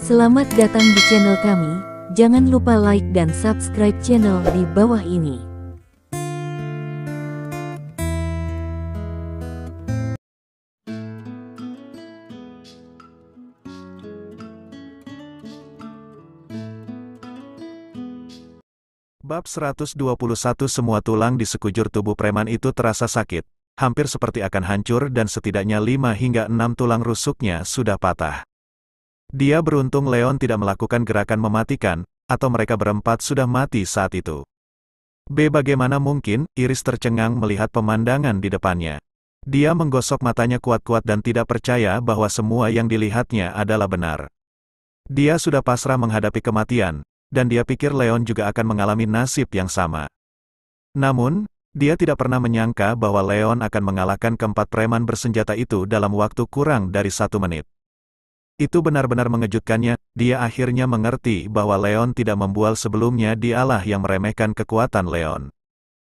Selamat datang di channel kami, jangan lupa like dan subscribe channel di bawah ini. Bab 121. Semua tulang di sekujur tubuh preman itu terasa sakit, hampir seperti akan hancur dan setidaknya 5 hingga 6 tulang rusuknya sudah patah. Dia beruntung Leon tidak melakukan gerakan mematikan, atau mereka berempat sudah mati saat itu. Bagaimana mungkin, Iris tercengang melihat pemandangan di depannya. Dia menggosok matanya kuat-kuat dan tidak percaya bahwa semua yang dilihatnya adalah benar. Dia sudah pasrah menghadapi kematian, dan dia pikir Leon juga akan mengalami nasib yang sama. Namun, dia tidak pernah menyangka bahwa Leon akan mengalahkan keempat preman bersenjata itu dalam waktu kurang dari 1 menit. Itu benar-benar mengejutkannya, dia akhirnya mengerti bahwa Leon tidak membual sebelumnya, dialah yang meremehkan kekuatan Leon.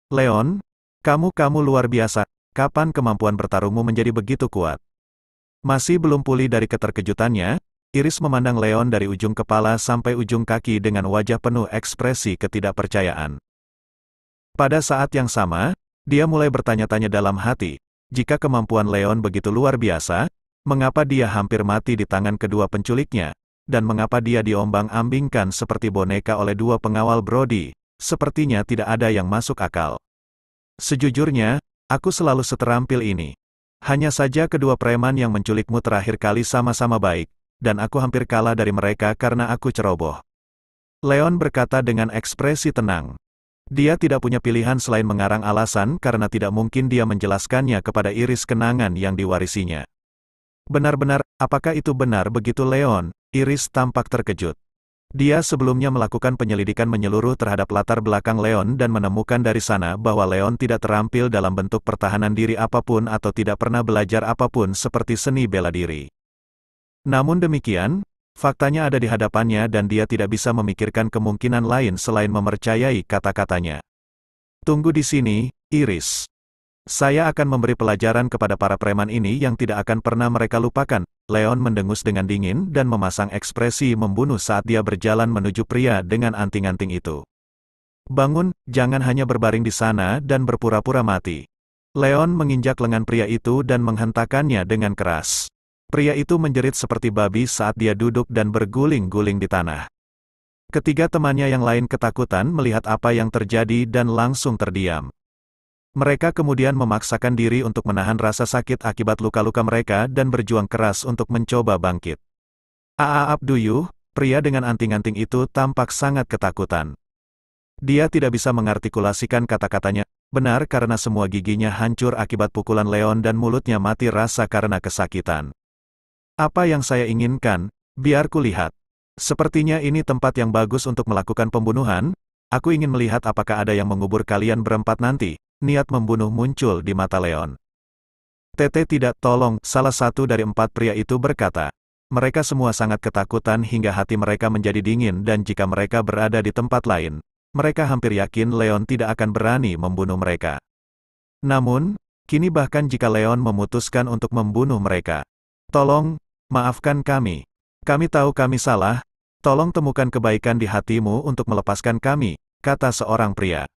Leon, kamu luar biasa, kapan kemampuan bertarungmu menjadi begitu kuat? Masih belum pulih dari keterkejutannya, Iris memandang Leon dari ujung kepala sampai ujung kaki dengan wajah penuh ekspresi ketidakpercayaan. Pada saat yang sama, dia mulai bertanya-tanya dalam hati, jika kemampuan Leon begitu luar biasa, mengapa dia hampir mati di tangan kedua penculiknya, dan mengapa dia diombang-ambingkan seperti boneka oleh 2 pengawal Brody, sepertinya tidak ada yang masuk akal. Sejujurnya, aku selalu seterampil ini. Hanya saja kedua preman yang menculikmu terakhir kali sama-sama baik, dan aku hampir kalah dari mereka karena aku ceroboh. Leon berkata dengan ekspresi tenang. Dia tidak punya pilihan selain mengarang alasan karena tidak mungkin dia menjelaskannya kepada Iris kenangan yang diwarisinya. Benar-benar, apakah itu benar begitu Leon? Iris tampak terkejut. Dia sebelumnya melakukan penyelidikan menyeluruh terhadap latar belakang Leon dan menemukan dari sana bahwa Leon tidak terampil dalam bentuk pertahanan diri apapun atau tidak pernah belajar apapun seperti seni bela diri. Namun demikian, faktanya ada di hadapannya dan dia tidak bisa memikirkan kemungkinan lain selain mempercayai kata-katanya. Tunggu di sini, Iris. Saya akan memberi pelajaran kepada para preman ini yang tidak akan pernah mereka lupakan. Leon mendengus dengan dingin dan memasang ekspresi membunuh saat dia berjalan menuju pria dengan anting-anting itu. Bangun, jangan hanya berbaring di sana dan berpura-pura mati. Leon menginjak lengan pria itu dan menghentakkannya dengan keras. Pria itu menjerit seperti babi saat dia duduk dan berguling-guling di tanah. Ketiga temannya yang lain ketakutan melihat apa yang terjadi dan langsung terdiam. Mereka kemudian memaksakan diri untuk menahan rasa sakit akibat luka-luka mereka dan berjuang keras untuk mencoba bangkit. Abduyuh, pria dengan anting-anting itu tampak sangat ketakutan. Dia tidak bisa mengartikulasikan kata-katanya, benar karena semua giginya hancur akibat pukulan Leon dan mulutnya mati rasa karena kesakitan. Apa yang saya inginkan, biar ku lihat. Sepertinya ini tempat yang bagus untuk melakukan pembunuhan. Aku ingin melihat apakah ada yang mengubur kalian berempat nanti. Niat membunuh muncul di mata Leon. Tete tidak, tolong, salah satu dari 4 pria itu berkata. Mereka semua sangat ketakutan hingga hati mereka menjadi dingin dan jika mereka berada di tempat lain, mereka hampir yakin Leon tidak akan berani membunuh mereka. Namun, kini bahkan jika Leon memutuskan untuk membunuh mereka. Tolong, maafkan kami. Kami tahu kami salah. Tolong temukan kebaikan di hatimu untuk melepaskan kami, kata seorang pria.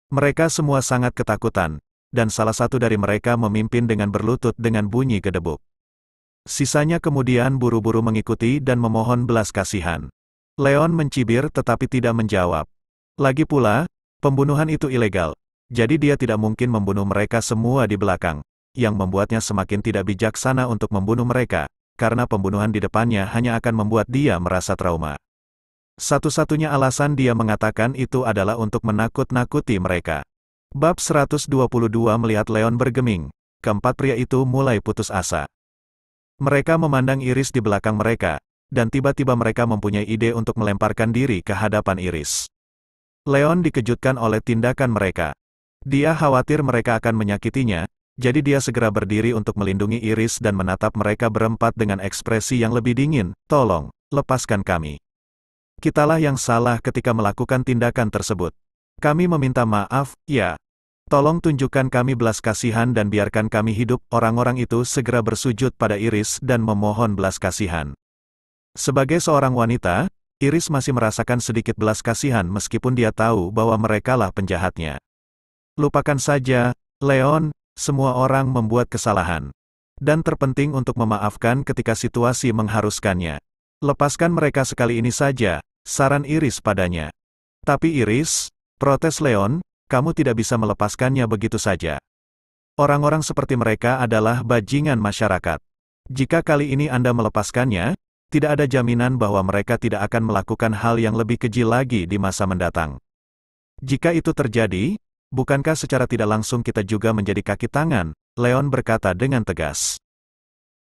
Mereka semua sangat ketakutan, dan salah satu dari mereka memimpin dengan berlutut dengan bunyi gedebuk. Sisanya kemudian buru-buru mengikuti dan memohon belas kasihan. Leon mencibir tetapi tidak menjawab. Lagi pula, pembunuhan itu ilegal, jadi dia tidak mungkin membunuh mereka semua di belakang, yang membuatnya semakin tidak bijaksana untuk membunuh mereka, karena pembunuhan di depannya hanya akan membuat dia merasa trauma. Satu-satunya alasan dia mengatakan itu adalah untuk menakut-nakuti mereka. Bab 122 melihat Leon bergeming, keempat pria itu mulai putus asa. Mereka memandang Iris di belakang mereka, dan tiba-tiba mereka mempunyai ide untuk melemparkan diri ke hadapan Iris. Leon dikejutkan oleh tindakan mereka. Dia khawatir mereka akan menyakitinya, jadi dia segera berdiri untuk melindungi Iris dan menatap mereka berempat dengan ekspresi yang lebih dingin. Tolong, lepaskan kami. Kitalah yang salah ketika melakukan tindakan tersebut. Kami meminta maaf, ya. Tolong tunjukkan kami belas kasihan dan biarkan kami hidup. Orang-orang itu segera bersujud pada Iris dan memohon belas kasihan. Sebagai seorang wanita, Iris masih merasakan sedikit belas kasihan meskipun dia tahu bahwa merekalah penjahatnya. Lupakan saja, Leon, semua orang membuat kesalahan. Dan terpenting untuk memaafkan ketika situasi mengharuskannya. Lepaskan mereka sekali ini saja, saran Iris padanya. Tapi Iris, protes Leon, kamu tidak bisa melepaskannya begitu saja. Orang-orang seperti mereka adalah bajingan masyarakat. Jika kali ini Anda melepaskannya, tidak ada jaminan bahwa mereka tidak akan melakukan hal yang lebih keji lagi di masa mendatang. Jika itu terjadi, bukankah secara tidak langsung kita juga menjadi kaki tangan? Leon berkata dengan tegas.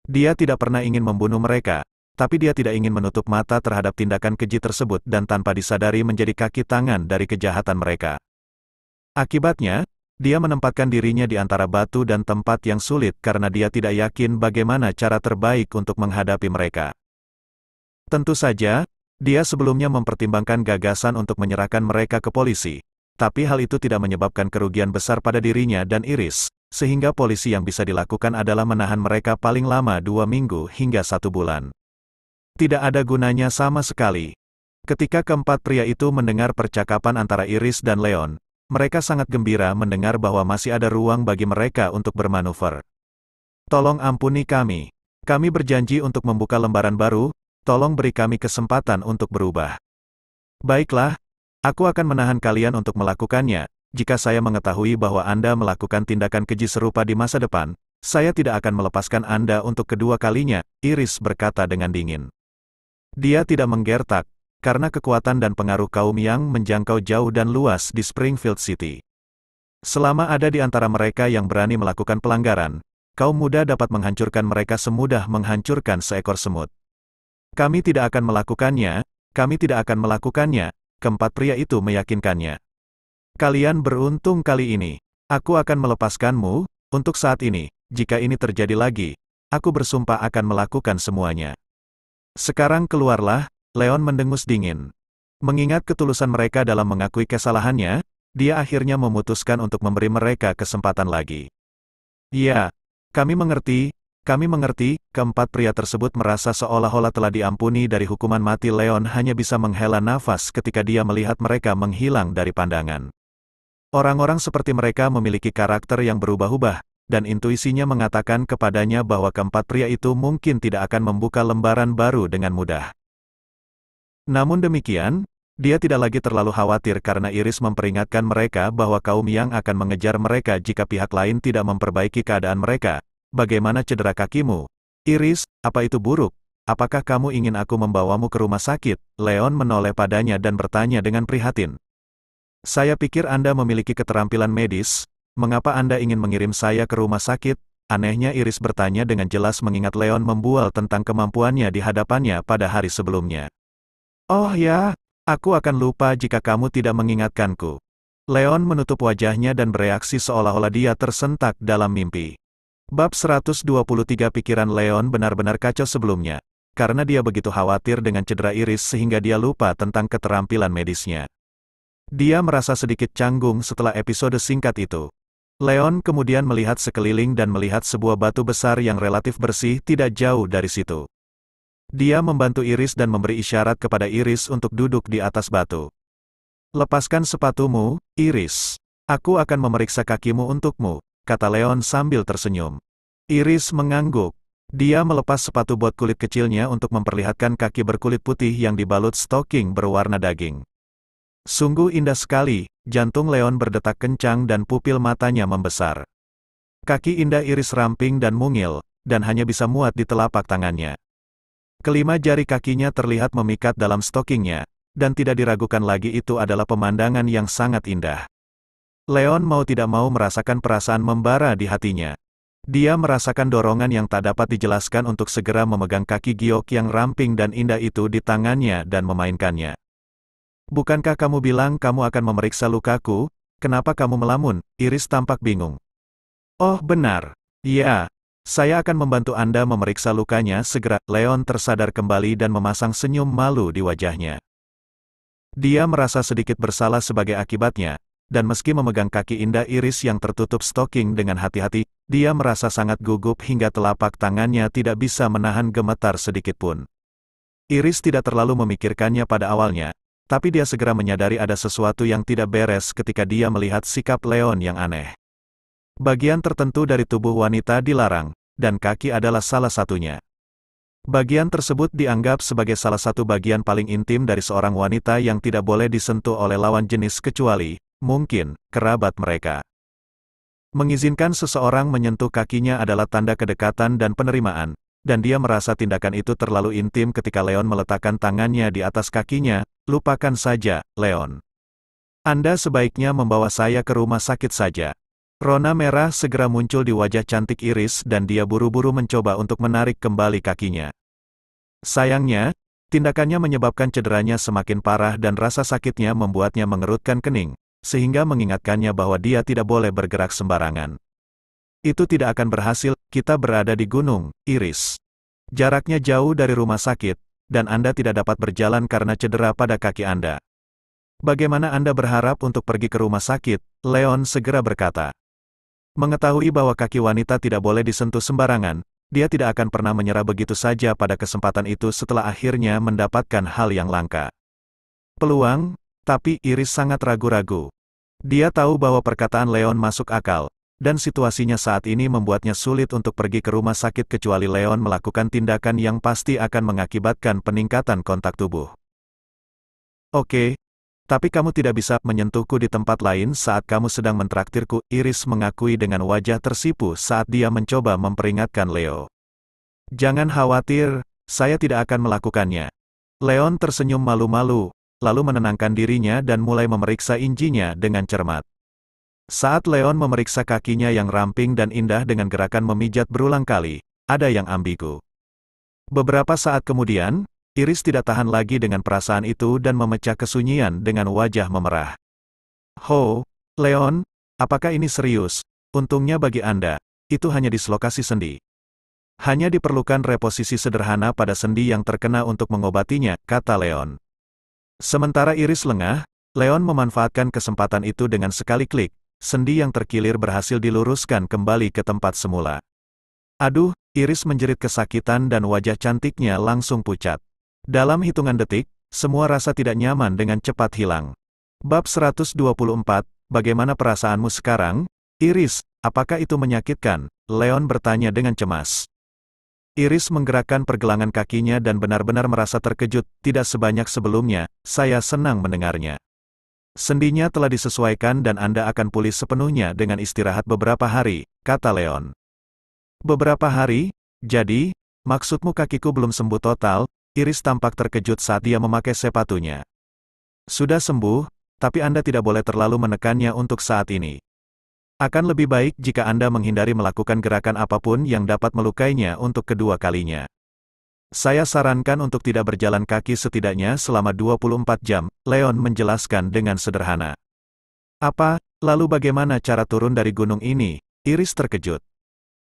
Dia tidak pernah ingin membunuh mereka, tapi dia tidak ingin menutup mata terhadap tindakan keji tersebut dan tanpa disadari menjadi kaki tangan dari kejahatan mereka. Akibatnya, dia menempatkan dirinya di antara batu dan tempat yang sulit karena dia tidak yakin bagaimana cara terbaik untuk menghadapi mereka. Tentu saja, dia sebelumnya mempertimbangkan gagasan untuk menyerahkan mereka ke polisi, tapi hal itu tidak menyebabkan kerugian besar pada dirinya dan Iris, sehingga polisi yang bisa dilakukan adalah menahan mereka paling lama 2 minggu hingga 1 bulan. Tidak ada gunanya sama sekali. Ketika keempat pria itu mendengar percakapan antara Iris dan Leon, mereka sangat gembira mendengar bahwa masih ada ruang bagi mereka untuk bermanuver. Tolong ampuni kami. Kami berjanji untuk membuka lembaran baru, tolong beri kami kesempatan untuk berubah. Baiklah, aku akan menahan kalian untuk melakukannya. Jika saya mengetahui bahwa Anda melakukan tindakan keji serupa di masa depan, saya tidak akan melepaskan Anda untuk kedua kalinya, Iris berkata dengan dingin. Dia tidak menggertak, karena kekuatan dan pengaruh kaum yang menjangkau jauh dan luas di Springfield City. Selama ada di antara mereka yang berani melakukan pelanggaran, kaum muda dapat menghancurkan mereka semudah menghancurkan seekor semut. Kami tidak akan melakukannya, kami tidak akan melakukannya, keempat pria itu meyakinkannya. Kalian beruntung kali ini. Aku akan melepaskanmu, untuk saat ini, jika ini terjadi lagi, aku bersumpah akan melakukan semuanya. Sekarang keluarlah, Leon mendengus dingin. Mengingat ketulusan mereka dalam mengakui kesalahannya, dia akhirnya memutuskan untuk memberi mereka kesempatan lagi. Ya, kami mengerti, keempat pria tersebut merasa seolah-olah telah diampuni dari hukuman mati. Leon hanya bisa menghela nafas ketika dia melihat mereka menghilang dari pandangan. Orang-orang seperti mereka memiliki karakter yang berubah-ubah, dan intuisinya mengatakan kepadanya bahwa keempat pria itu mungkin tidak akan membuka lembaran baru dengan mudah. Namun demikian, dia tidak lagi terlalu khawatir karena Iris memperingatkan mereka bahwa kaum yang akan mengejar mereka jika pihak lain tidak memperbaiki keadaan mereka. Bagaimana cedera kakimu? Iris, apa itu buruk? Apakah kamu ingin aku membawamu ke rumah sakit? Leon menoleh padanya dan bertanya dengan prihatin. Saya pikir Anda memiliki keterampilan medis, mengapa Anda ingin mengirim saya ke rumah sakit? Anehnya Iris bertanya dengan jelas mengingat Leon membual tentang kemampuannya di hadapannya pada hari sebelumnya. Oh ya, aku akan lupa jika kamu tidak mengingatkanku. Leon menutup wajahnya dan bereaksi seolah-olah dia tersentak dalam mimpi. Bab 123 pikiran Leon benar-benar kacau sebelumnya, karena dia begitu khawatir dengan cedera Iris sehingga dia lupa tentang keterampilan medisnya. Dia merasa sedikit canggung setelah episode singkat itu. Leon kemudian melihat sekeliling dan melihat sebuah batu besar yang relatif bersih tidak jauh dari situ. Dia membantu Iris dan memberi isyarat kepada Iris untuk duduk di atas batu. Lepaskan sepatumu, Iris. Aku akan memeriksa kakimu untukmu, kata Leon sambil tersenyum. Iris mengangguk. Dia melepas sepatu bot kulit kecilnya untuk memperlihatkan kaki berkulit putih yang dibalut stoking berwarna daging. Sungguh indah sekali, jantung Leon berdetak kencang dan pupil matanya membesar. Kaki indah Iris ramping dan mungil, dan hanya bisa muat di telapak tangannya. Kelima jari kakinya terlihat memikat dalam stokingnya, dan tidak diragukan lagi itu adalah pemandangan yang sangat indah. Leon mau tidak mau merasakan perasaan membara di hatinya. Dia merasakan dorongan yang tak dapat dijelaskan untuk segera memegang kaki giok yang ramping dan indah itu di tangannya dan memainkannya. Bukankah kamu bilang kamu akan memeriksa lukaku? Kenapa kamu melamun? Iris tampak bingung. Oh benar. Ya, saya akan membantu Anda memeriksa lukanya segera. Leon tersadar kembali dan memasang senyum malu di wajahnya. Dia merasa sedikit bersalah sebagai akibatnya. Dan meski memegang kaki indah Iris yang tertutup stoking dengan hati-hati, dia merasa sangat gugup hingga telapak tangannya tidak bisa menahan gemetar sedikit pun. Iris tidak terlalu memikirkannya pada awalnya, tapi dia segera menyadari ada sesuatu yang tidak beres ketika dia melihat sikap Leon yang aneh. Bagian tertentu dari tubuh wanita dilarang, dan kaki adalah salah satunya. Bagian tersebut dianggap sebagai salah satu bagian paling intim dari seorang wanita yang tidak boleh disentuh oleh lawan jenis kecuali, mungkin, kerabat mereka. Mengizinkan seseorang menyentuh kakinya adalah tanda kedekatan dan penerimaan, dan dia merasa tindakan itu terlalu intim ketika Leon meletakkan tangannya di atas kakinya. Lupakan saja, Leon. Anda sebaiknya membawa saya ke rumah sakit saja. Rona merah segera muncul di wajah cantik Iris dan dia buru-buru mencoba untuk menarik kembali kakinya. Sayangnya, tindakannya menyebabkan cederanya semakin parah dan rasa sakitnya membuatnya mengerutkan kening, sehingga mengingatkannya bahwa dia tidak boleh bergerak sembarangan. Itu tidak akan berhasil, kita berada di gunung, Iris. Jaraknya jauh dari rumah sakit, dan Anda tidak dapat berjalan karena cedera pada kaki Anda. Bagaimana Anda berharap untuk pergi ke rumah sakit? Leon segera berkata. Mengetahui bahwa kaki wanita tidak boleh disentuh sembarangan, dia tidak akan pernah menyerah begitu saja pada kesempatan itu setelah akhirnya mendapatkan hal yang langka. Peluang, tapi Iris sangat ragu-ragu. Dia tahu bahwa perkataan Leon masuk akal, dan situasinya saat ini membuatnya sulit untuk pergi ke rumah sakit kecuali Leon melakukan tindakan yang pasti akan mengakibatkan peningkatan kontak tubuh. Oke. Tapi kamu tidak bisa menyentuhku di tempat lain saat kamu sedang mentraktirku, Iris mengakui dengan wajah tersipu saat dia mencoba memperingatkan Leo. Jangan khawatir, saya tidak akan melakukannya. Leon tersenyum malu-malu, lalu menenangkan dirinya dan mulai memeriksa injinya dengan cermat. Saat Leon memeriksa kakinya yang ramping dan indah dengan gerakan memijat berulang kali, ada yang ambigu. Beberapa saat kemudian, Iris tidak tahan lagi dengan perasaan itu dan memecah kesunyian dengan wajah memerah. "Ho, Leon, apakah ini serius? Untungnya bagi Anda, itu hanya dislokasi sendi. Hanya diperlukan reposisi sederhana pada sendi yang terkena untuk mengobatinya," kata Leon. Sementara Iris lengah, Leon memanfaatkan kesempatan itu dengan sekali klik, sendi yang terkilir berhasil diluruskan kembali ke tempat semula. Aduh, Iris menjerit kesakitan dan wajah cantiknya langsung pucat. Dalam hitungan detik, semua rasa tidak nyaman dengan cepat hilang. Bab 124, bagaimana perasaanmu sekarang? Iris, apakah itu menyakitkan? Leon bertanya dengan cemas. Iris menggerakkan pergelangan kakinya dan benar-benar merasa terkejut, tidak sebanyak sebelumnya, saya senang mendengarnya. Sendinya telah disesuaikan dan Anda akan pulih sepenuhnya dengan istirahat beberapa hari, kata Leon. Beberapa hari? Jadi, maksudmu kakiku belum sembuh total? Iris tampak terkejut saat dia memakai sepatunya. Sudah sembuh, tapi Anda tidak boleh terlalu menekannya untuk saat ini. Akan lebih baik jika Anda menghindari melakukan gerakan apapun yang dapat melukainya untuk kedua kalinya. Saya sarankan untuk tidak berjalan kaki setidaknya selama 24 jam, Leon menjelaskan dengan sederhana. Apa, lalu bagaimana cara turun dari gunung ini? Iris terkejut.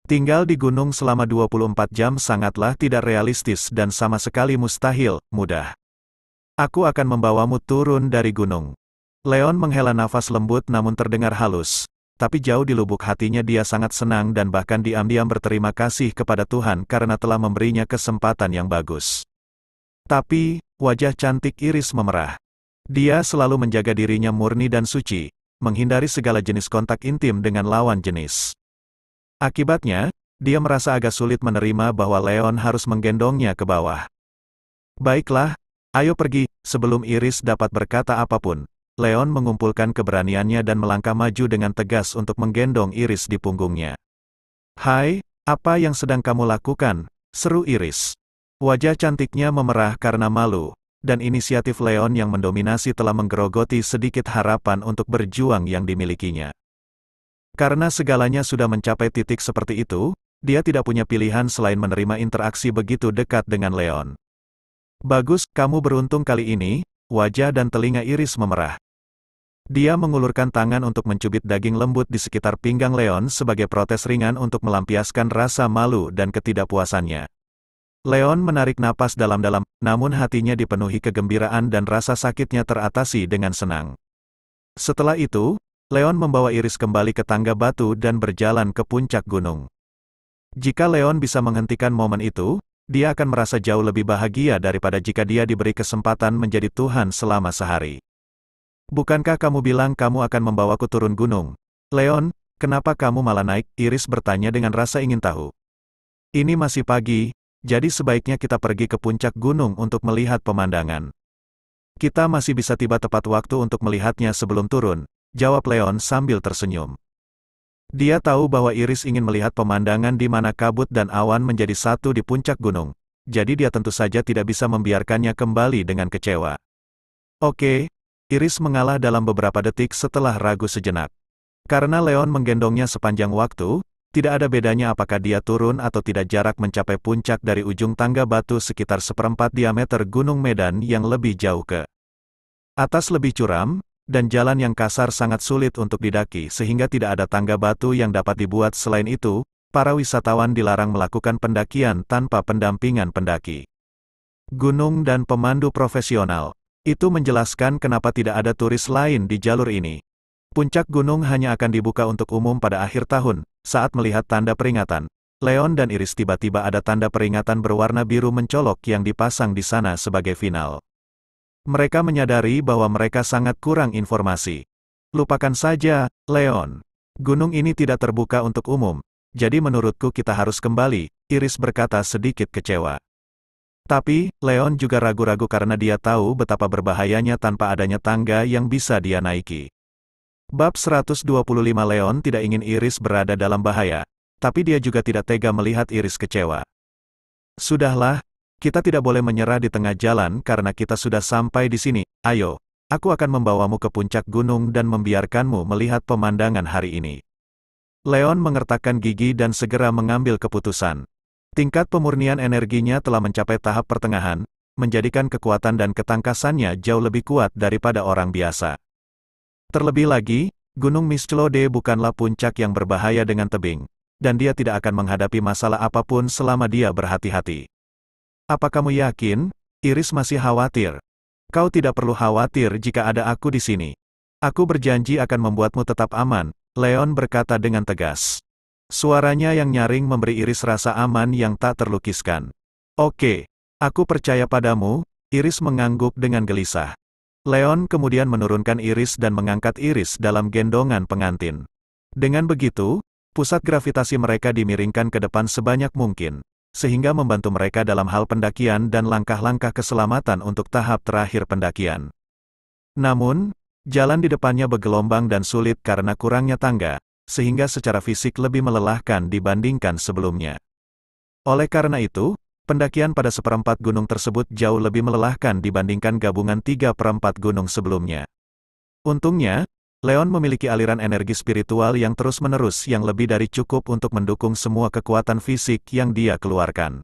Tinggal di gunung selama 24 jam sangatlah tidak realistis dan sama sekali mustahil, mudah. Aku akan membawamu turun dari gunung. Leon menghela nafas lembut namun terdengar halus, tapi jauh di lubuk hatinya dia sangat senang dan bahkan diam-diam berterima kasih kepada Tuhan karena telah memberinya kesempatan yang bagus. Tapi, wajah cantik Iris memerah. Dia selalu menjaga dirinya murni dan suci, menghindari segala jenis kontak intim dengan lawan jenis. Akibatnya, dia merasa agak sulit menerima bahwa Leon harus menggendongnya ke bawah. Baiklah, ayo pergi, sebelum Iris dapat berkata apapun. Leon mengumpulkan keberaniannya dan melangkah maju dengan tegas untuk menggendong Iris di punggungnya. Hai, apa yang sedang kamu lakukan? Seru Iris. Wajah cantiknya memerah karena malu, dan inisiatif Leon yang mendominasi telah menggerogoti sedikit harapan untuk berjuang yang dimilikinya. Karena segalanya sudah mencapai titik seperti itu, dia tidak punya pilihan selain menerima interaksi begitu dekat dengan Leon. Bagus, kamu beruntung kali ini, wajah dan telinga Iris memerah. Dia mengulurkan tangan untuk mencubit daging lembut di sekitar pinggang Leon sebagai protes ringan untuk melampiaskan rasa malu dan ketidakpuasannya. Leon menarik napas dalam-dalam, namun hatinya dipenuhi kegembiraan dan rasa sakitnya teratasi dengan senang. Setelah itu, Leon membawa Iris kembali ke tangga batu dan berjalan ke puncak gunung. Jika Leon bisa menghentikan momen itu, dia akan merasa jauh lebih bahagia daripada jika dia diberi kesempatan menjadi Tuhan selama sehari. Bukankah kamu bilang kamu akan membawaku turun gunung? Leon, kenapa kamu malah naik? Iris bertanya dengan rasa ingin tahu. Ini masih pagi, jadi sebaiknya kita pergi ke puncak gunung untuk melihat pemandangan. Kita masih bisa tiba tepat waktu untuk melihatnya sebelum turun, jawab Leon sambil tersenyum. Dia tahu bahwa Iris ingin melihat pemandangan di mana kabut dan awan menjadi satu di puncak gunung, jadi dia tentu saja tidak bisa membiarkannya kembali dengan kecewa. Oke, Iris mengalah dalam beberapa detik setelah ragu sejenak. Karena Leon menggendongnya sepanjang waktu, tidak ada bedanya apakah dia turun atau tidak, jarak mencapai puncak dari ujung tangga batu sekitar seperempat diameter Gunung Medan yang lebih jauh ke atas lebih curam, dan jalan yang kasar sangat sulit untuk didaki sehingga tidak ada tangga batu yang dapat dibuat. Selain itu, para wisatawan dilarang melakukan pendakian tanpa pendampingan pendaki gunung dan pemandu profesional. Itu menjelaskan kenapa tidak ada turis lain di jalur ini. Puncak gunung hanya akan dibuka untuk umum pada akhir tahun. Saat melihat tanda peringatan, Leon dan Iris tiba-tiba ada tanda peringatan berwarna biru mencolok yang dipasang di sana sebagai final. Mereka menyadari bahwa mereka sangat kurang informasi. Lupakan saja, Leon. Gunung ini tidak terbuka untuk umum, jadi menurutku kita harus kembali, Iris berkata sedikit kecewa. Tapi, Leon juga ragu-ragu karena dia tahu betapa berbahayanya tanpa adanya tangga yang bisa dia naiki. Bab 125. Leon tidak ingin Iris berada dalam bahaya, tapi dia juga tidak tega melihat Iris kecewa. Sudahlah, kita tidak boleh menyerah di tengah jalan karena kita sudah sampai di sini. Ayo, aku akan membawamu ke puncak gunung dan membiarkanmu melihat pemandangan hari ini. Leon mengertakkan gigi dan segera mengambil keputusan. Tingkat pemurnian energinya telah mencapai tahap pertengahan, menjadikan kekuatan dan ketangkasannya jauh lebih kuat daripada orang biasa. Terlebih lagi, Gunung Misclode bukanlah puncak yang berbahaya dengan tebing, dan dia tidak akan menghadapi masalah apapun selama dia berhati-hati. Apa kamu yakin? Iris masih khawatir. Kau tidak perlu khawatir jika ada aku di sini. Aku berjanji akan membuatmu tetap aman, Leon berkata dengan tegas. Suaranya yang nyaring memberi Iris rasa aman yang tak terlukiskan. Oke, aku percaya padamu, Iris mengangguk dengan gelisah. Leon kemudian menurunkan Iris dan mengangkat Iris dalam gendongan pengantin. Dengan begitu, pusat gravitasi mereka dimiringkan ke depan sebanyak mungkin, sehingga membantu mereka dalam hal pendakian dan langkah-langkah keselamatan untuk tahap terakhir pendakian. Namun, jalan di depannya bergelombang dan sulit karena kurangnya tangga, sehingga secara fisik lebih melelahkan dibandingkan sebelumnya. Oleh karena itu, pendakian pada seperempat gunung tersebut jauh lebih melelahkan dibandingkan gabungan 3/4 gunung sebelumnya. Untungnya, Leon memiliki aliran energi spiritual yang terus-menerus yang lebih dari cukup untuk mendukung semua kekuatan fisik yang dia keluarkan.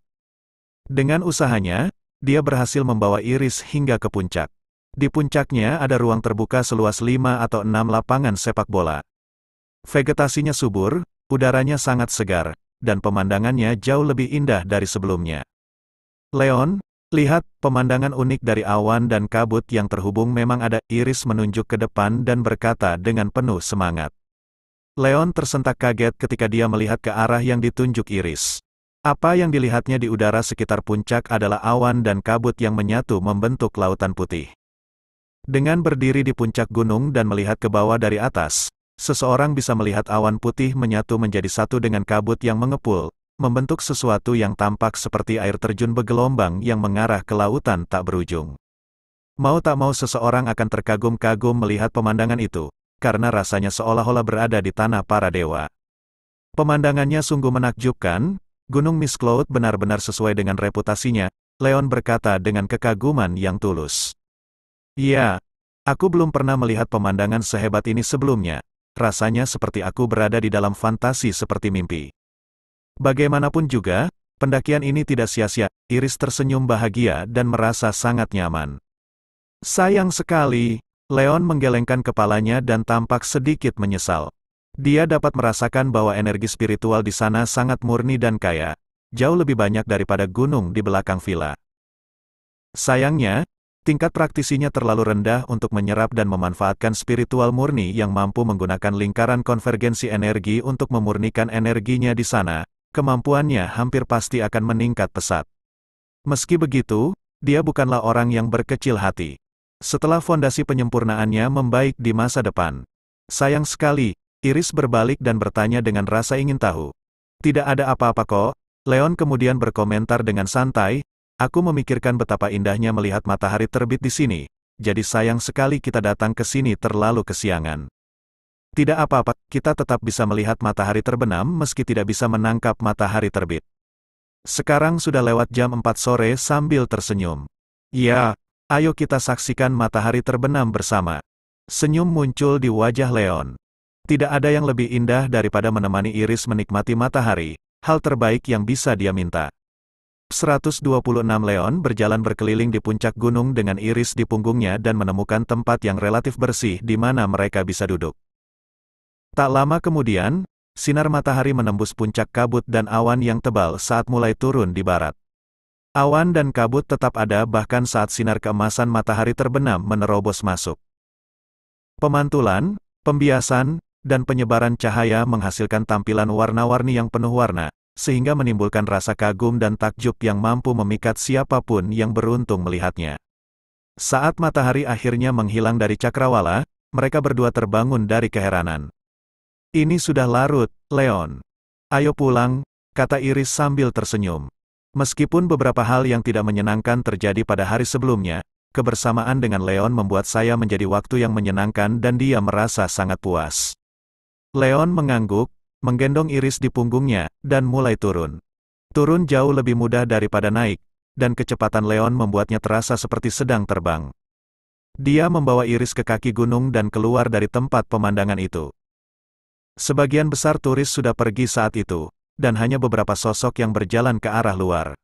Dengan usahanya, dia berhasil membawa Iris hingga ke puncak. Di puncaknya ada ruang terbuka seluas 5 atau 6 lapangan sepak bola. Vegetasinya subur, udaranya sangat segar, dan pemandangannya jauh lebih indah dari sebelumnya. Leon, lihat, pemandangan unik dari awan dan kabut yang terhubung memang ada. Iris menunjuk ke depan dan berkata dengan penuh semangat. Leon tersentak kaget ketika dia melihat ke arah yang ditunjuk Iris. Apa yang dilihatnya di udara sekitar puncak adalah awan dan kabut yang menyatu membentuk lautan putih. Dengan berdiri di puncak gunung dan melihat ke bawah dari atas, seseorang bisa melihat awan putih menyatu menjadi satu dengan kabut yang mengepul, membentuk sesuatu yang tampak seperti air terjun bergelombang yang mengarah ke lautan tak berujung. Mau tak mau seseorang akan terkagum-kagum melihat pemandangan itu, karena rasanya seolah-olah berada di tanah para dewa. Pemandangannya sungguh menakjubkan, Gunung Misclode benar-benar sesuai dengan reputasinya, Leon berkata dengan kekaguman yang tulus. Ya, aku belum pernah melihat pemandangan sehebat ini sebelumnya, rasanya seperti aku berada di dalam fantasi seperti mimpi. Bagaimanapun juga, pendakian ini tidak sia-sia. Iris tersenyum bahagia dan merasa sangat nyaman. Sayang sekali, Leon menggelengkan kepalanya dan tampak sedikit menyesal. Dia dapat merasakan bahwa energi spiritual di sana sangat murni dan kaya, jauh lebih banyak daripada gunung di belakang villa. Sayangnya, tingkat praktisinya terlalu rendah untuk menyerap dan memanfaatkan spiritual murni yang mampu menggunakan lingkaran konvergensi energi untuk memurnikan energinya di sana. Kemampuannya hampir pasti akan meningkat pesat. Meski begitu, dia bukanlah orang yang berkecil hati. Setelah fondasi penyempurnaannya membaik di masa depan. Sayang sekali, Iris berbalik dan bertanya dengan rasa ingin tahu. Tidak ada apa-apa kok, Leon kemudian berkomentar dengan santai, aku memikirkan betapa indahnya melihat matahari terbit di sini, jadi sayang sekali kita datang ke sini terlalu kesiangan. Tidak apa-apa, kita tetap bisa melihat matahari terbenam meski tidak bisa menangkap matahari terbit. Sekarang sudah lewat jam 4 sore sambil tersenyum. Ya, ayo kita saksikan matahari terbenam bersama. Senyum muncul di wajah Leon. Tidak ada yang lebih indah daripada menemani Iris menikmati matahari, hal terbaik yang bisa dia minta. 126 Leon berjalan berkeliling di puncak gunung dengan Iris di punggungnya dan menemukan tempat yang relatif bersih di mana mereka bisa duduk. Tak lama kemudian, sinar matahari menembus puncak kabut dan awan yang tebal saat mulai turun di barat. Awan dan kabut tetap ada bahkan saat sinar keemasan matahari terbenam menerobos masuk. Pemantulan, pembiasan, dan penyebaran cahaya menghasilkan tampilan warna-warni yang penuh warna, sehingga menimbulkan rasa kagum dan takjub yang mampu memikat siapapun yang beruntung melihatnya. Saat matahari akhirnya menghilang dari cakrawala, mereka berdua terbangun dari keheranan. Ini sudah larut, Leon. Ayo pulang, kata Iris sambil tersenyum. Meskipun beberapa hal yang tidak menyenangkan terjadi pada hari sebelumnya, kebersamaan dengan Leon membuat saya menjadi waktu yang menyenangkan dan dia merasa sangat puas. Leon mengangguk, menggendong Iris di punggungnya, dan mulai turun. Turun jauh lebih mudah daripada naik, dan kecepatan Leon membuatnya terasa seperti sedang terbang. Dia membawa Iris ke kaki gunung dan keluar dari tempat pemandangan itu. Sebagian besar turis sudah pergi saat itu, dan hanya beberapa sosok yang berjalan ke arah luar.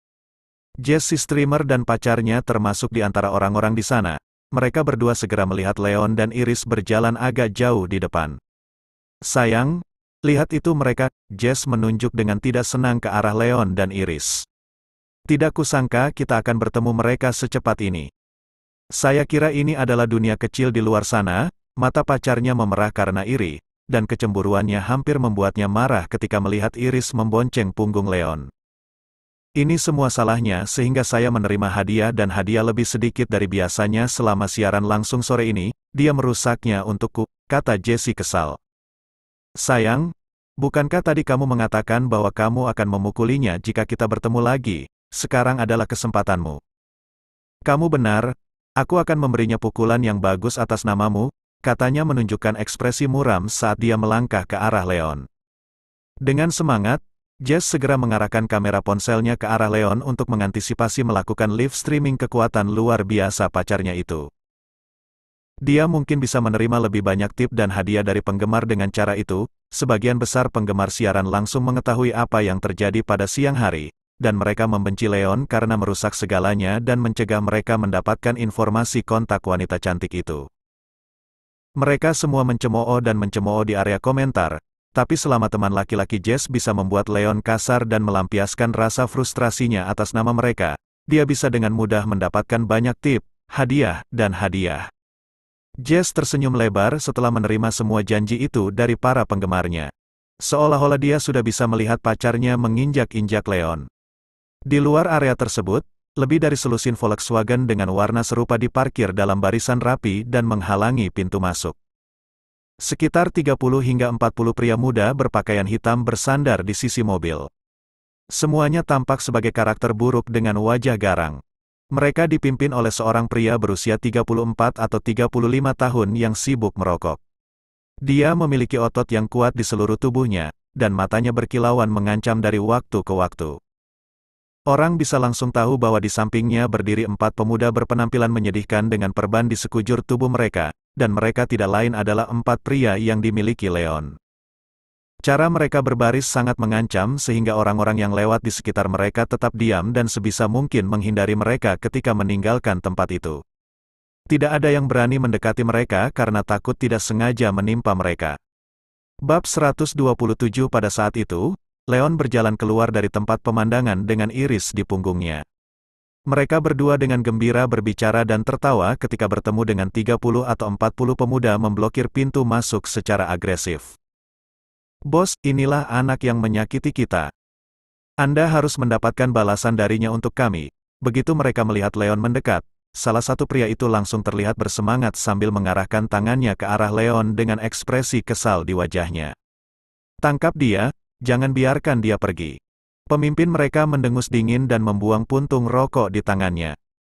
Jess si streamer dan pacarnya termasuk di antara orang-orang di sana. Mereka berdua segera melihat Leon dan Iris berjalan agak jauh di depan. Sayang, lihat itu mereka, Jess menunjuk dengan tidak senang ke arah Leon dan Iris. Tidak kusangka kita akan bertemu mereka secepat ini. Saya kira ini adalah dunia kecil di luar sana, mata pacarnya memerah karena iri, dan kecemburuannya hampir membuatnya marah ketika melihat Iris membonceng punggung Leon. Ini semua salahnya sehingga saya menerima hadiah dan hadiah lebih sedikit dari biasanya selama siaran langsung sore ini, dia merusaknya untukku, kata Jessie kesal. Sayang, bukankah tadi kamu mengatakan bahwa kamu akan memukulinya jika kita bertemu lagi, sekarang adalah kesempatanmu. Kamu benar, aku akan memberinya pukulan yang bagus atas namamu, katanya menunjukkan ekspresi muram saat dia melangkah ke arah Leon. Dengan semangat, Jess segera mengarahkan kamera ponselnya ke arah Leon untuk mengantisipasi melakukan live streaming kekuatan luar biasa pacarnya itu. Dia mungkin bisa menerima lebih banyak tip dan hadiah dari penggemar dengan cara itu. Sebagian besar penggemar siaran langsung mengetahui apa yang terjadi pada siang hari, dan mereka membenci Leon karena merusak segalanya dan mencegah mereka mendapatkan informasi kontak wanita cantik itu. Mereka semua mencemooh dan mencemooh di area komentar, tapi selama teman laki-laki Jess bisa membuat Leon kasar dan melampiaskan rasa frustrasinya atas nama mereka, dia bisa dengan mudah mendapatkan banyak tip, hadiah, dan hadiah. Jess tersenyum lebar setelah menerima semua janji itu dari para penggemarnya. Seolah-olah dia sudah bisa melihat pacarnya menginjak-injak Leon. Di luar area tersebut, lebih dari selusin Volkswagen dengan warna serupa diparkir dalam barisan rapi dan menghalangi pintu masuk. Sekitar 30 hingga 40 pria muda berpakaian hitam bersandar di sisi mobil. Semuanya tampak sebagai karakter buruk dengan wajah garang. Mereka dipimpin oleh seorang pria berusia 34 atau 35 tahun yang sibuk merokok. Dia memiliki otot yang kuat di seluruh tubuhnya, dan matanya berkilauan mengancam dari waktu ke waktu. Orang bisa langsung tahu bahwa di sampingnya berdiri 4 pemuda berpenampilan menyedihkan dengan perban di sekujur tubuh mereka, dan mereka tidak lain adalah 4 pria yang dimiliki Leon. Cara mereka berbaris sangat mengancam sehingga orang-orang yang lewat di sekitar mereka tetap diam dan sebisa mungkin menghindari mereka ketika meninggalkan tempat itu. Tidak ada yang berani mendekati mereka karena takut tidak sengaja menimpa mereka. Bab 127 pada saat itu, Leon berjalan keluar dari tempat pemandangan dengan Iris di punggungnya. Mereka berdua dengan gembira berbicara dan tertawa ketika bertemu dengan 30 atau 40 pemuda memblokir pintu masuk secara agresif. Bos, inilah anak yang menyakiti kita. Anda harus mendapatkan balasan darinya untuk kami, Begitu mereka melihat Leon mendekat, salah satu pria itu langsung terlihat bersemangat sambil mengarahkan tangannya ke arah Leon dengan ekspresi kesal di wajahnya. "Tangkap dia, jangan biarkan dia pergi." Pemimpin mereka mendengus dingin dan membuang puntung rokok di tangannya.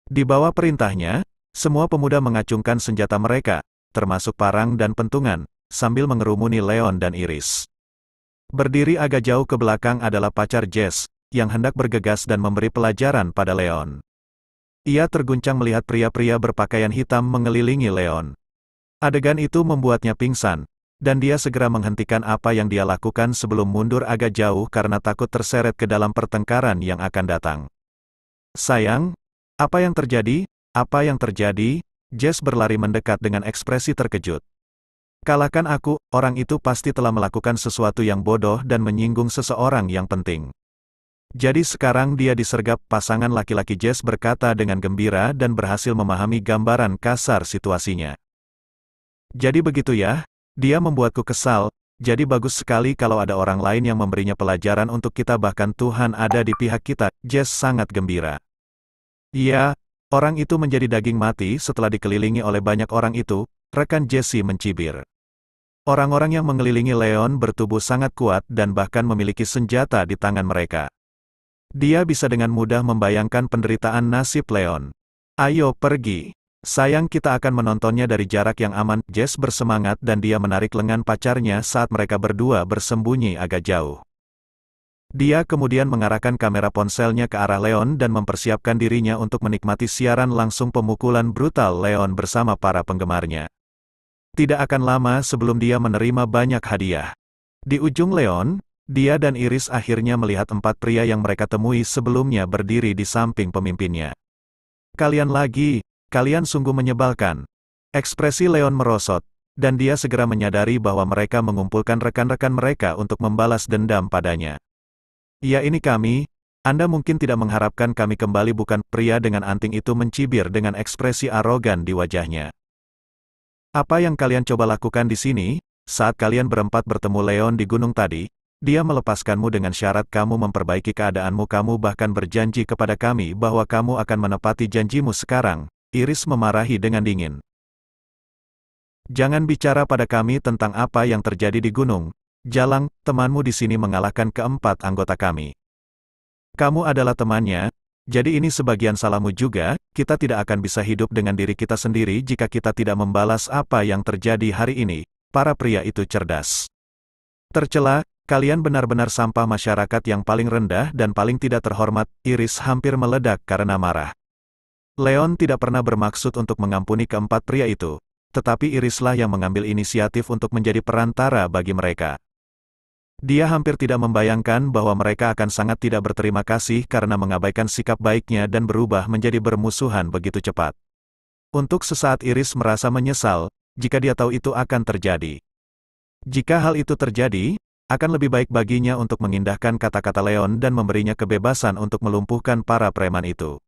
Di bawah perintahnya, semua pemuda mengacungkan senjata mereka, termasuk parang dan pentungan, sambil mengerumuni Leon dan Iris. Berdiri agak jauh ke belakang adalah pacar Jess, yang hendak bergegas dan memberi pelajaran pada Leon. Ia terguncang melihat pria-pria berpakaian hitam mengelilingi Leon. Adegan itu membuatnya pingsan, dan dia segera menghentikan apa yang dia lakukan sebelum mundur agak jauh karena takut terseret ke dalam pertengkaran yang akan datang. "Sayang, apa yang terjadi? Apa yang terjadi?" Jess berlari mendekat dengan ekspresi terkejut. "Kalahkan aku, orang itu pasti telah melakukan sesuatu yang bodoh dan menyinggung seseorang yang penting." Jadi sekarang dia disergap. Pasangan laki-laki Jess berkata dengan gembira dan berhasil memahami gambaran kasar situasinya. "Jadi begitu ya, dia membuatku kesal, jadi bagus sekali kalau ada orang lain yang memberinya pelajaran untuk kita, bahkan Tuhan ada di pihak kita." Jess sangat gembira. "Iya, orang itu menjadi daging mati setelah dikelilingi oleh banyak orang itu," rekan Jesse mencibir. Orang-orang yang mengelilingi Leon bertubuh sangat kuat dan bahkan memiliki senjata di tangan mereka. Dia bisa dengan mudah membayangkan penderitaan nasib Leon. "Ayo pergi. Sayang, kita akan menontonnya dari jarak yang aman." Jess bersemangat dan dia menarik lengan pacarnya saat mereka berdua bersembunyi agak jauh. Dia kemudian mengarahkan kamera ponselnya ke arah Leon dan mempersiapkan dirinya untuk menikmati siaran langsung pemukulan brutal Leon bersama para penggemarnya. Tidak akan lama sebelum dia menerima banyak hadiah. Di ujung Leon, dia dan Iris akhirnya melihat 4 pria yang mereka temui sebelumnya berdiri di samping pemimpinnya. "Kalian lagi, kalian sungguh menyebalkan." Ekspresi Leon merosot, dan dia segera menyadari bahwa mereka mengumpulkan rekan-rekan mereka untuk membalas dendam padanya. "Ya, ini kami. Anda mungkin tidak mengharapkan kami kembali, bukan?" Pria dengan anting itu mencibir dengan ekspresi arogan di wajahnya. "Apa yang kalian coba lakukan di sini? Saat kalian berempat bertemu Leon di gunung tadi, dia melepaskanmu dengan syarat kamu memperbaiki keadaanmu. Kamu bahkan berjanji kepada kami bahwa kamu akan menepati janjimu sekarang." Iris memarahi dengan dingin. "Jangan bicara pada kami tentang apa yang terjadi di gunung. Jalang, temanmu di sini mengalahkan keempat anggota kami. Kamu adalah temannya, jadi ini sebagian salahmu juga. Kita tidak akan bisa hidup dengan diri kita sendiri jika kita tidak membalas apa yang terjadi hari ini." Para pria itu cerdas. "Tercela, kalian benar-benar sampah masyarakat yang paling rendah dan paling tidak terhormat." Iris hampir meledak karena marah. Leon tidak pernah bermaksud untuk mengampuni keempat pria itu, tetapi Irislah yang mengambil inisiatif untuk menjadi perantara bagi mereka. Dia hampir tidak membayangkan bahwa mereka akan sangat tidak berterima kasih karena mengabaikan sikap baiknya dan berubah menjadi bermusuhan begitu cepat. Untuk sesaat Iris merasa menyesal, jika dia tahu itu akan terjadi. Jika hal itu terjadi, akan lebih baik baginya untuk mengindahkan kata-kata Leon dan memberinya kebebasan untuk melumpuhkan para preman itu.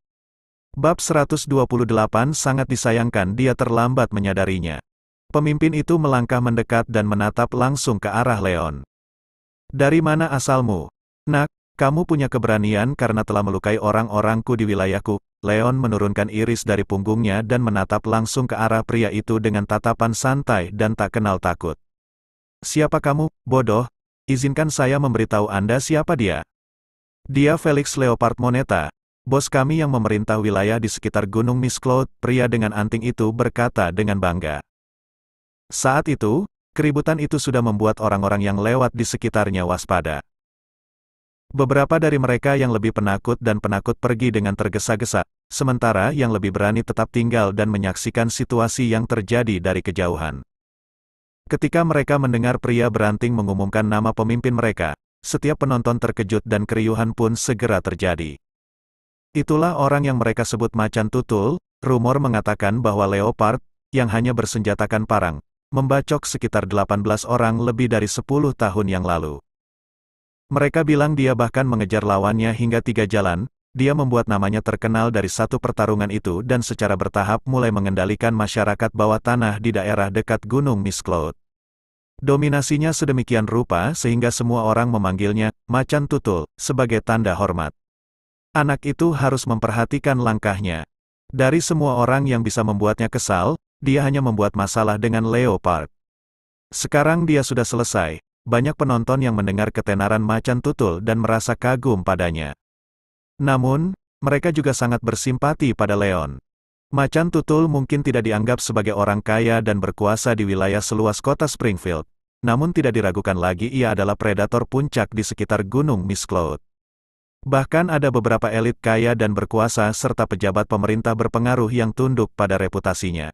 Bab 128. Sangat disayangkan dia terlambat menyadarinya. Pemimpin itu melangkah mendekat dan menatap langsung ke arah Leon. "Dari mana asalmu? Nak, kamu punya keberanian karena telah melukai orang-orangku di wilayahku." Leon menurunkan Iris dari punggungnya dan menatap langsung ke arah pria itu dengan tatapan santai dan tak kenal takut. "Siapa kamu, bodoh? Izinkan saya memberitahu Anda siapa dia. Dia Felix Leopard Moneta, bos kami yang memerintah wilayah di sekitar Gunung Miss Cloud." Pria dengan anting itu berkata dengan bangga. Saat itu, keributan itu sudah membuat orang-orang yang lewat di sekitarnya waspada. Beberapa dari mereka yang lebih penakut dan penakut pergi dengan tergesa-gesa, sementara yang lebih berani tetap tinggal dan menyaksikan situasi yang terjadi dari kejauhan. Ketika mereka mendengar pria beranting mengumumkan nama pemimpin mereka, setiap penonton terkejut dan keriuhan pun segera terjadi. Itulah orang yang mereka sebut macan tutul. Rumor mengatakan bahwa Leopard, yang hanya bersenjatakan parang, membacok sekitar 18 orang lebih dari 10 tahun yang lalu. Mereka bilang dia bahkan mengejar lawannya hingga 3 jalan. Dia membuat namanya terkenal dari satu pertarungan itu dan secara bertahap mulai mengendalikan masyarakat bawah tanah di daerah dekat Gunung Miss Cloud. Dominasinya sedemikian rupa sehingga semua orang memanggilnya macan tutul sebagai tanda hormat. Anak itu harus memperhatikan langkahnya. Dari semua orang yang bisa membuatnya kesal, dia hanya membuat masalah dengan Leopard. Sekarang dia sudah selesai. Banyak penonton yang mendengar ketenaran macan tutul dan merasa kagum padanya. Namun, mereka juga sangat bersimpati pada Leon. Macan tutul mungkin tidak dianggap sebagai orang kaya dan berkuasa di wilayah seluas kota Springfield. Namun tidak diragukan lagi ia adalah predator puncak di sekitar Gunung Miss Cloud. Bahkan ada beberapa elit kaya dan berkuasa serta pejabat pemerintah berpengaruh yang tunduk pada reputasinya.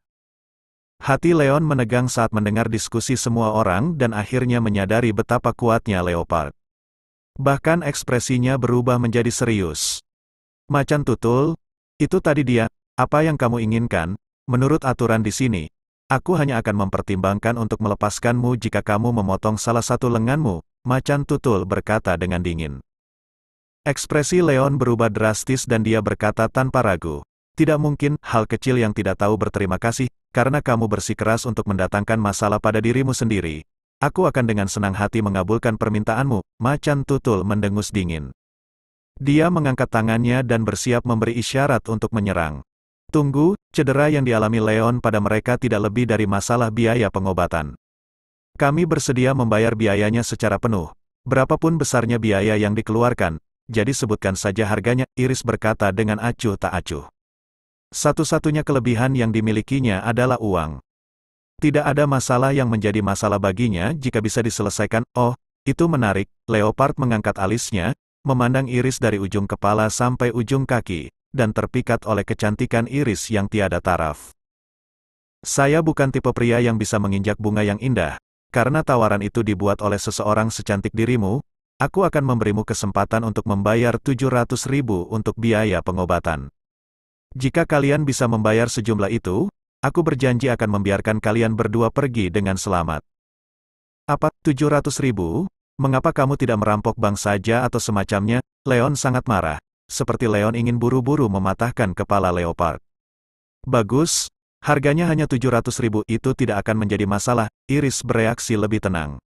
Hati Leon menegang saat mendengar diskusi semua orang dan akhirnya menyadari betapa kuatnya Leopard. Bahkan ekspresinya berubah menjadi serius. Macan tutul, itu tadi dia, apa yang kamu inginkan? Menurut aturan di sini, aku hanya akan mempertimbangkan untuk melepaskanmu jika kamu memotong salah satu lenganmu, macan tutul berkata dengan dingin. Ekspresi Leon berubah drastis dan dia berkata tanpa ragu. Tidak mungkin, hal kecil yang tidak tahu berterima kasih, karena kamu bersikeras untuk mendatangkan masalah pada dirimu sendiri. Aku akan dengan senang hati mengabulkan permintaanmu, macan tutul mendengus dingin. Dia mengangkat tangannya dan bersiap memberi isyarat untuk menyerang. Tunggu, cedera yang dialami Leon pada mereka tidak lebih dari masalah biaya pengobatan. Kami bersedia membayar biayanya secara penuh. Berapapun besarnya biaya yang dikeluarkan, jadi sebutkan saja harganya, Iris berkata dengan acuh tak acuh. Satu-satunya kelebihan yang dimilikinya adalah uang. Tidak ada masalah yang menjadi masalah baginya jika bisa diselesaikan. Oh, itu menarik. Leopard mengangkat alisnya, memandang Iris dari ujung kepala sampai ujung kaki, dan terpikat oleh kecantikan Iris yang tiada taraf. Saya bukan tipe pria yang bisa menginjak bunga yang indah. Karena tawaran itu dibuat oleh seseorang secantik dirimu, aku akan memberimu kesempatan untuk membayar 700.000 untuk biaya pengobatan. Jika kalian bisa membayar sejumlah itu, aku berjanji akan membiarkan kalian berdua pergi dengan selamat. Apa, 700.000? Mengapa kamu tidak merampok bank saja atau semacamnya? Leon sangat marah, seperti Leon ingin buru-buru mematahkan kepala Leopard. Bagus, harganya hanya 700.000 itu tidak akan menjadi masalah, Iris bereaksi lebih tenang.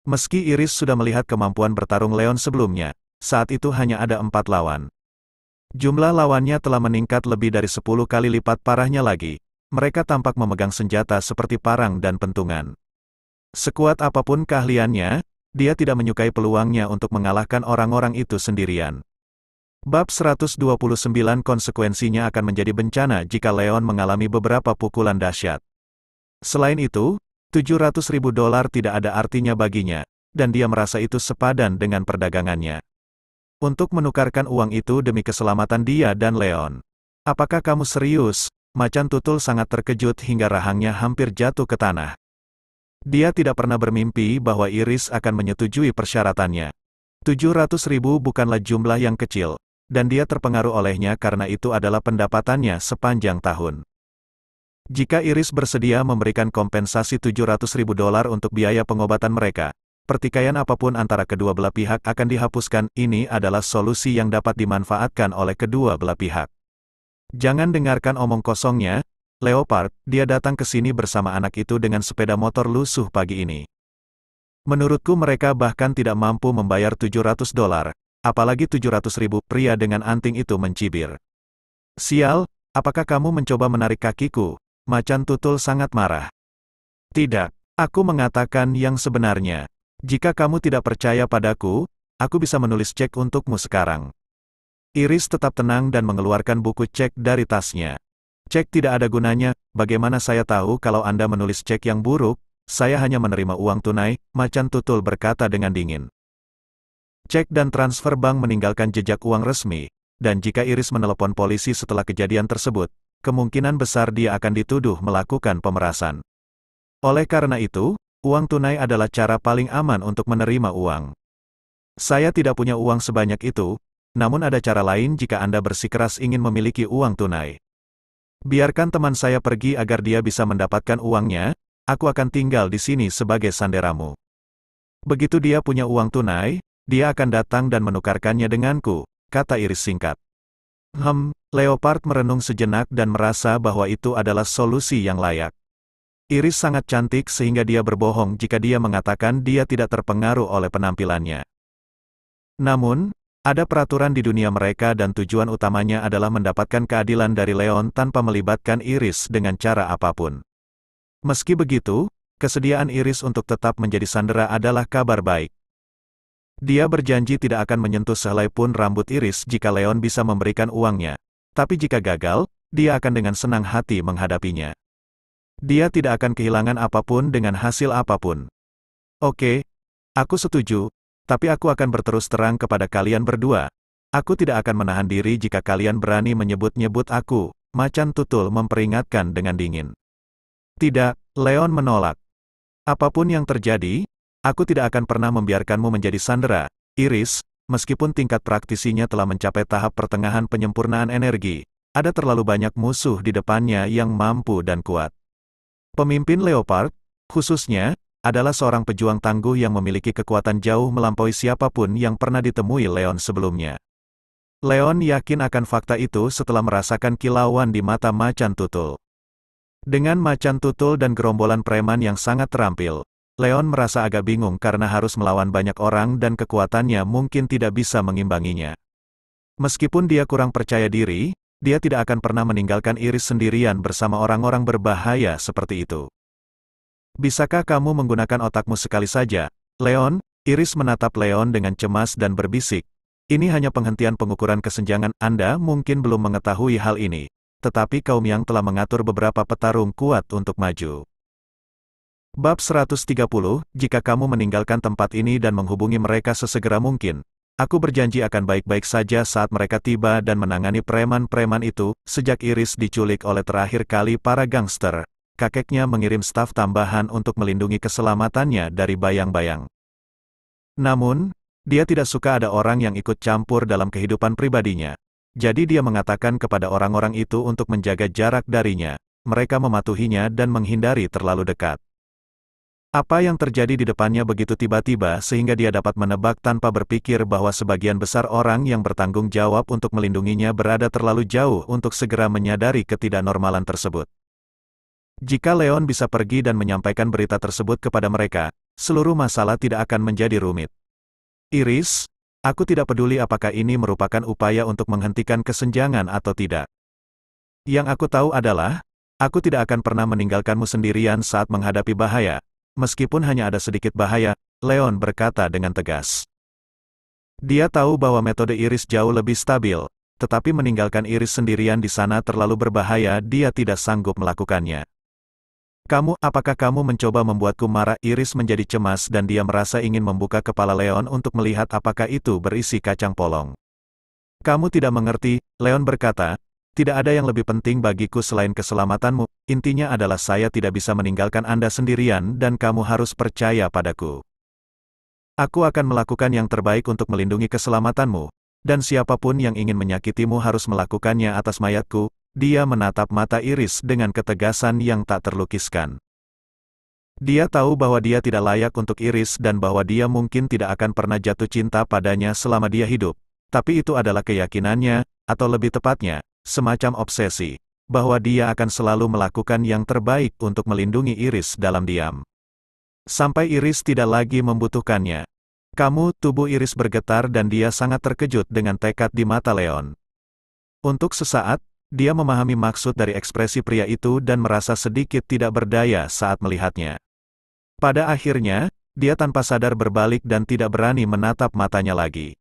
Meski Iris sudah melihat kemampuan bertarung Leon sebelumnya, saat itu hanya ada 4 lawan. Jumlah lawannya telah meningkat lebih dari 10 kali lipat parahnya lagi. Mereka tampak memegang senjata seperti parang dan pentungan. Sekuat apapun keahliannya, dia tidak menyukai peluangnya untuk mengalahkan orang-orang itu sendirian. Bab 129 konsekuensinya akan menjadi bencana jika Leon mengalami beberapa pukulan dahsyat. Selain itu, 700.000 dolar tidak ada artinya baginya, dan dia merasa itu sepadan dengan perdagangannya. Untuk menukarkan uang itu demi keselamatan dia dan Leon. Apakah kamu serius? Macan tutul sangat terkejut hingga rahangnya hampir jatuh ke tanah. Dia tidak pernah bermimpi bahwa Iris akan menyetujui persyaratannya. 700.000 bukanlah jumlah yang kecil, dan dia terpengaruh olehnya karena itu adalah pendapatannya sepanjang tahun. Jika Iris bersedia memberikan kompensasi 700.000 dolar untuk biaya pengobatan mereka, pertikaian apapun antara kedua belah pihak akan dihapuskan. Ini adalah solusi yang dapat dimanfaatkan oleh kedua belah pihak. Jangan dengarkan omong kosongnya, Leopard. Dia datang ke sini bersama anak itu dengan sepeda motor lusuh pagi ini. Menurutku mereka bahkan tidak mampu membayar 700 dolar, apalagi 700.000. Pria dengan anting itu mencibir. Sial, apakah kamu mencoba menarik kakiku? Macan tutul sangat marah. Tidak, aku mengatakan yang sebenarnya. Jika kamu tidak percaya padaku, aku bisa menulis cek untukmu sekarang. Iris tetap tenang dan mengeluarkan buku cek dari tasnya. Cek tidak ada gunanya, bagaimana saya tahu kalau Anda menulis cek yang buruk? Saya hanya menerima uang tunai, macan tutul berkata dengan dingin. Cek dan transfer bank meninggalkan jejak uang resmi, dan jika Iris menelepon polisi setelah kejadian tersebut, kemungkinan besar dia akan dituduh melakukan pemerasan. Oleh karena itu, uang tunai adalah cara paling aman untuk menerima uang. Saya tidak punya uang sebanyak itu, namun ada cara lain jika Anda bersikeras ingin memiliki uang tunai. Biarkan teman saya pergi agar dia bisa mendapatkan uangnya, aku akan tinggal di sini sebagai sanderamu. Begitu dia punya uang tunai, dia akan datang dan menukarkannya denganku, kata Iris singkat. Leopard merenung sejenak dan merasa bahwa itu adalah solusi yang layak. Iris sangat cantik sehingga dia berbohong jika dia mengatakan dia tidak terpengaruh oleh penampilannya. Namun, Ada peraturan di dunia mereka dan tujuan utamanya adalah mendapatkan keadilan dari Leon tanpa melibatkan Iris dengan cara apapun. Meski begitu, kesediaan Iris untuk tetap menjadi sandera adalah kabar baik. Dia berjanji tidak akan menyentuh sehelai pun rambut Iris jika Leon bisa memberikan uangnya. Tapi jika gagal, dia akan dengan senang hati menghadapinya. Dia tidak akan kehilangan apapun dengan hasil apapun. Oke, aku setuju. Tapi aku akan berterus terang kepada kalian berdua. Aku tidak akan menahan diri jika kalian berani menyebut-nyebut aku, Macan Tutul memperingatkan dengan dingin. Tidak, Leon menolak. Apapun yang terjadi, aku tidak akan pernah membiarkanmu menjadi sandera, Iris, meskipun tingkat praktisinya telah mencapai tahap pertengahan penyempurnaan energi. Ada terlalu banyak musuh di depannya yang mampu dan kuat. Pemimpin Leopard, khususnya, adalah seorang pejuang tangguh yang memiliki kekuatan jauh melampaui siapapun yang pernah ditemui Leon sebelumnya. Leon yakin akan fakta itu setelah merasakan kilauan di mata Macan Tutul. Dengan Macan Tutul dan gerombolan preman yang sangat terampil, Leon merasa agak bingung karena harus melawan banyak orang dan kekuatannya mungkin tidak bisa mengimbanginya. Meskipun dia kurang percaya diri, dia tidak akan pernah meninggalkan Iris sendirian bersama orang-orang berbahaya seperti itu. Bisakah kamu menggunakan otakmu sekali saja, Leon? Iris menatap Leon dengan cemas dan berbisik. Ini hanya penghentian pengukuran kesenjangan. Anda mungkin belum mengetahui hal ini, tetapi kaum yang telah mengatur beberapa petarung kuat untuk maju. Bab 130, jika kamu meninggalkan tempat ini dan menghubungi mereka sesegera mungkin, aku berjanji akan baik-baik saja saat mereka tiba dan menangani preman-preman itu. Sejak Iris diculik oleh terakhir kali para gangster, kakeknya mengirim staf tambahan untuk melindungi keselamatannya dari bayang-bayang. Namun, dia tidak suka ada orang yang ikut campur dalam kehidupan pribadinya. Jadi dia mengatakan kepada orang-orang itu untuk menjaga jarak darinya. Mereka mematuhinya dan menghindari terlalu dekat. Apa yang terjadi di depannya begitu tiba-tiba sehingga dia dapat menebak tanpa berpikir bahwa sebagian besar orang yang bertanggung jawab untuk melindunginya berada terlalu jauh untuk segera menyadari ketidaknormalan tersebut. Jika Leon bisa pergi dan menyampaikan berita tersebut kepada mereka, seluruh masalah tidak akan menjadi rumit. Iris, aku tidak peduli apakah ini merupakan upaya untuk menghentikan kesenjangan atau tidak. Yang aku tahu adalah, aku tidak akan pernah meninggalkanmu sendirian saat menghadapi bahaya. Meskipun hanya ada sedikit bahaya, Leon berkata dengan tegas. Dia tahu bahwa metode Iris jauh lebih stabil, tetapi meninggalkan Iris sendirian di sana terlalu berbahaya. Dia tidak sanggup melakukannya. Apakah kamu mencoba membuatku marah? Iris menjadi cemas dan dia merasa ingin membuka kepala Leon untuk melihat apakah itu berisi kacang polong. Kamu tidak mengerti, Leon berkata, tidak ada yang lebih penting bagiku selain keselamatanmu. Intinya adalah saya tidak bisa meninggalkan Anda sendirian dan kamu harus percaya padaku. Aku akan melakukan yang terbaik untuk melindungi keselamatanmu, dan siapapun yang ingin menyakitimu harus melakukannya atas mayatku. Dia menatap mata Iris dengan ketegasan yang tak terlukiskan. Dia tahu bahwa dia tidak layak untuk Iris dan bahwa dia mungkin tidak akan pernah jatuh cinta padanya selama dia hidup. Tapi itu adalah keyakinannya, atau lebih tepatnya, semacam obsesi, bahwa dia akan selalu melakukan yang terbaik untuk melindungi Iris dalam diam. Sampai Iris tidak lagi membutuhkannya. Tubuh Iris bergetar dan dia sangat terkejut dengan tekad di mata Leon. Untuk sesaat, dia memahami maksud dari ekspresi pria itu dan merasa sedikit tidak berdaya saat melihatnya. Pada akhirnya, dia tanpa sadar berbalik dan tidak berani menatap matanya lagi.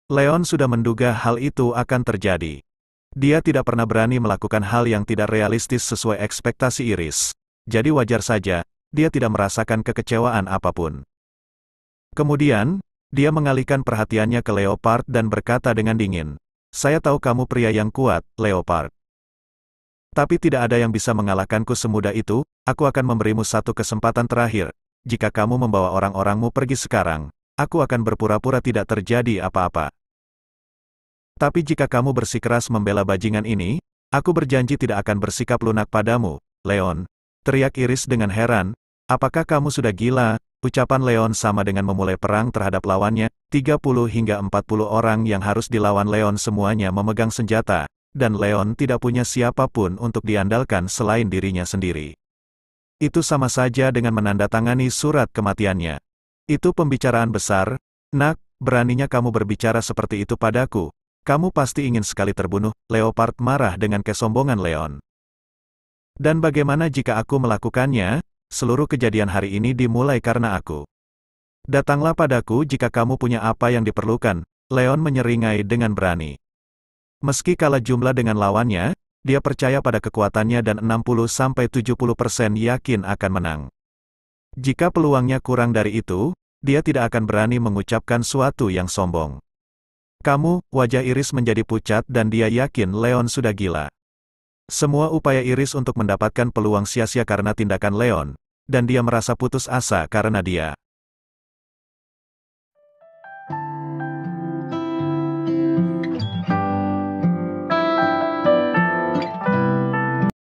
Leon sudah menduga hal itu akan terjadi. Dia tidak pernah berani melakukan hal yang tidak realistis sesuai ekspektasi Iris. Jadi wajar saja, dia tidak merasakan kekecewaan apapun. Kemudian, dia mengalihkan perhatiannya ke Leopard dan berkata dengan dingin, saya tahu kamu pria yang kuat, Leopard. Tapi tidak ada yang bisa mengalahkanku semudah itu. Aku akan memberimu satu kesempatan terakhir. Jika kamu membawa orang-orangmu pergi sekarang, aku akan berpura-pura tidak terjadi apa-apa. Tapi jika kamu bersikeras membela bajingan ini, aku berjanji tidak akan bersikap lunak padamu, Leon. Teriak Iris dengan heran. Apakah kamu sudah gila? Ucapan Leon sama dengan memulai perang terhadap lawannya. 30 hingga 40 orang yang harus dilawan Leon semuanya memegang senjata, dan Leon tidak punya siapapun untuk diandalkan selain dirinya sendiri. Itu sama saja dengan menandatangani surat kematiannya. Itu pembicaraan besar, nak, beraninya kamu berbicara seperti itu padaku. Kamu pasti ingin sekali terbunuh." Leopard marah dengan kesombongan Leon. "Dan bagaimana jika aku melakukannya? Seluruh kejadian hari ini dimulai karena aku. Datanglah padaku jika kamu punya apa yang diperlukan." Leon menyeringai dengan berani. Meski kalah jumlah dengan lawannya, dia percaya pada kekuatannya dan 60-70% yakin akan menang. Jika peluangnya kurang dari itu, dia tidak akan berani mengucapkan suatu yang sombong. "Kamu," wajah Iris menjadi pucat dan dia yakin Leon sudah gila. Semua upaya Iris untuk mendapatkan peluang sia-sia karena tindakan Leon, dan dia merasa putus asa karena dia